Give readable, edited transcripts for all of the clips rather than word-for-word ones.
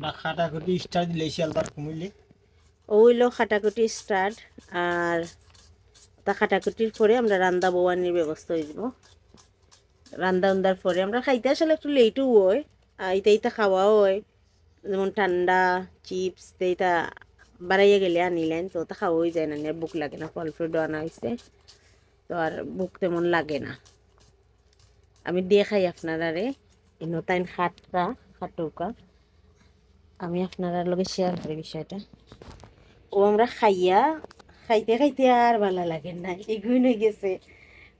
না খাটাখুটি স্টার দিলে শিয়ালদার কমিলে ওইলো খাটাকুটি স্টার্ট। আর তা খাটাকুটির পরে আমরা রান্দা বওয়ানির ব্যবস্থা হয়ে যাব। রান্দা উন্দার পরে আমরা খাইতে আসলে একটু লেটও হয়, ইতা ইতা খাওয়াও হয়। যেমন ঠান্ডা চিপস এইটা বাড়াইয়া গেলে আনিলেন তো তা খাওয়াই যায় না, আর বুক লাগে না। ফল ফ্রুট আনা হয়েছে তো আর বুক তেমন লাগে না। আমি দিয়ে খাই আপনারারে ইনো তাইন খাটুকা আমি আপনারা লগে শেয়ার করি বিষয়টা। ও আমরা খাইতে খাইতে আর ভালো লাগে না, এগুন হয়ে গেছে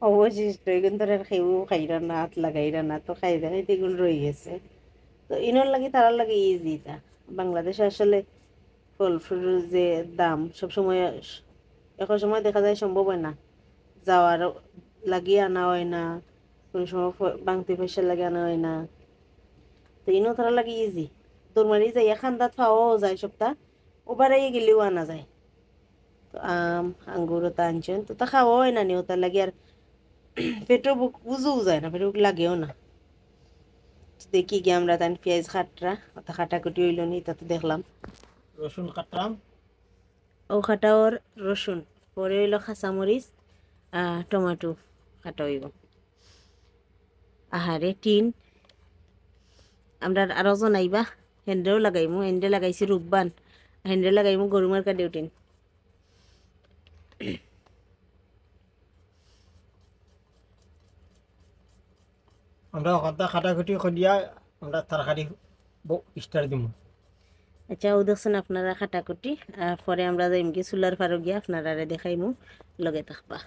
অবশিষ্ট। এগুন তো আর খেয়েও খাইরা না, হাত লাগাইরা না, তো খাইতে খাইতে এগুলো রয়ে গেছে। তো ইনোর লাগে তারার লাগে ইজি তা। বাংলাদেশে আসলে ফল ফ্রুটের যে দাম সবসময় এখন সময় দেখা যায় সম্ভব হয় না, যাওয়ার লাগিয়ে আনা হয় না, কোনো সময় বাংতি পয়সা লাগে আনা হয় না। তো ইনো তারা লাগে ইজি, দৌড়মারি যাইয়া খান্দাত পাওয়াও যায় সপ্তাহ, ও বাড়াইয়ে গেলেও আনা যায়। তো আম আঙ্গুর তা আনছেন তো তা খাওয়া হয় না নি, ওটার লাগে আর পেটও বুক বুঝেও যায় না, পেটে বুক লাগেও না। দেখি গিয়ে আমরা তান পেঁয়াজ খাটরা ওটা খাটাকুটি হইল নি, তা তো দেখলাম রসুন কাটলাম। ও খাটাওর রসুন, পরে হইল কাঁচামরিচ, টমেটো কাটা হইব। আহারে টিন আমরা আরো জনাইবা, হেন্ডেও লাগাইমু, হেন্ডে লাগাইছি রূপবান, হেন্ডে লাগাইমু গরুমার কাটেও টিন। আমরা ওখানটা খাটাখুটি করিয়া আমরা তরকারি স্টার দিব। আচ্ছা ও দেখছেন আপনারা খাটাকুটি, পরে আমরা যাইম কি চুলার ফারো গিয়া আপনারা দেখাইমু, লগে থাকবা।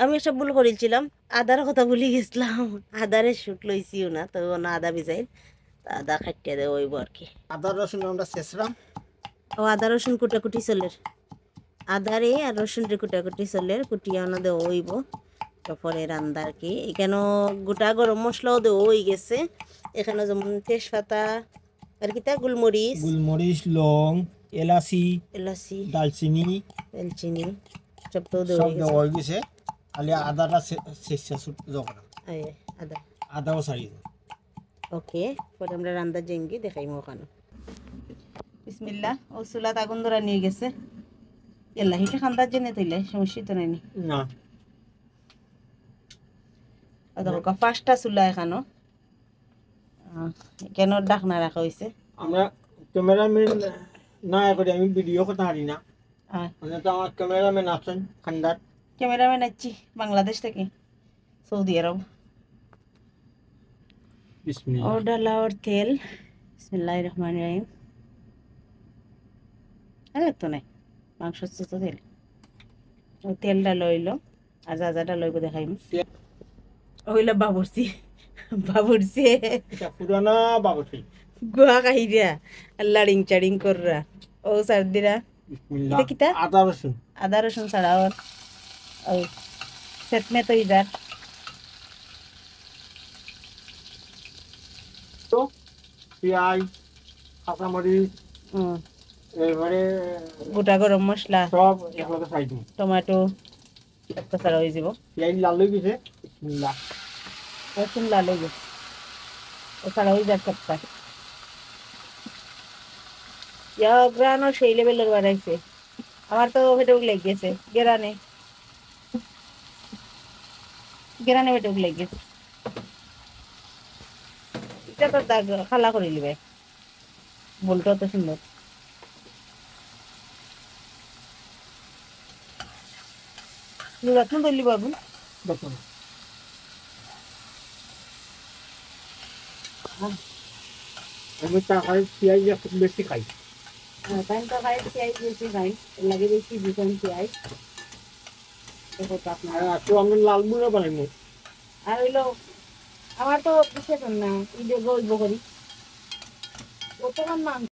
আমি একটা ভুল করেছিলাম, আদার কথা ভুলে গেছিলাম। আদারে শুট লইছিও না, তো না আদা ভিজাই, আদা খাটিয়ে দেওয়া হইব আর কি। আদা রসুন আমরা শেষরাম। ও আদা রসুন কুটাকুটি চলের, আদারে আর রসুনরে কুটাকুটি চলের কুটিয়া না দেওয়া হইব। তারপরে রান্দা আর কি। এখানে গোটা গরম মশলাও দেওয়া হয়ে গেছে, এখানে যেমন তেজপাতা আর কি তা গোলমরিচ, গোলমরিচ, লং, এলাচি, এলাচি, দালচিনি দালচিনি সব তো দেওয়া সব হয়ে দেওয়া গেছে। হয়ে গেছে। খালি আদাটা শেষ যখন আয় আদা আদাও সারি ওকে। পরে আমরা রান্দা জেঙ্গি দেখাইমু ওখানে। বিসমিল্লা, ও চুলাত আগুন ধরা নিয়ে গেছে। এল্লা হিটে খান্দার জেনে তৈলে সমস্যা তো নাই। না দেখো পাঁচটা চুলা এখানো, কেন ডাকনা রাখা হয়েছে। আমরা ক্যামেরাম্যান না করে আমি ভিডিও করতে পারি না, মানে তো আমার ক্যামেরাম্যান আছেন খান্দার। ক্যামেরাম্যান আছি বাংলাদেশ থেকে, সৌদি আরব। বিসমিল্লাহ। और डाला और तेल, बिस्मिल्लाहिर्रहमानिर्रहीम। আর তো নাই মাংস তো তেল, ও তেলটা লইলো আর যা লইব দেখাইম। হইলো বাবুরচি, বাবুরচি এটা পুরানা বাবুটি। গুয়া কাহিরা লাড়িং চাড়িং কররা ও সার্দিরা। বিসমিল্লাহ। এটা কিতা আদা রসুন, আদা রসুন ছাড়া ওর ওই সেতমে তো ইদার তো পেঁয়াজ, কাঁচামরিচ, এবারে গোটা গরম মশলা সব একলগে খাই দিই। টমেটো একটা ছাড়া হয়ে যাব। পেঁয়াজ লাল হয়ে গেছে। বিসমিল্লাহ। রসুন লাল হয়ে গেছে, ও ছাড়া হয়ে যাক সবটা। ইয়া গ্রানও সেই লেভেলের বানাইছে, আমার তো ভেটে লেগে গেছে গেরানে, গেরানে ভেটে লেগে গেছে। এটা তো দাগ খালা করে নিবে, বলটা তো সুন্দর। রত্ন দলি বাবু দেখুন আমি তরকারি পেঁয়াজ একটু বেশি খাই। তাই তো খাই পেঁয়াজ বেশি খাই, লাগে বেশি ভীষণ পেঁয়াজ। আর একটু আমি লাল মুড়া বানাইবো। আর হইলো আমার তো বিশেষ না, এই যে গল্প করি কতক্ষণ মাংস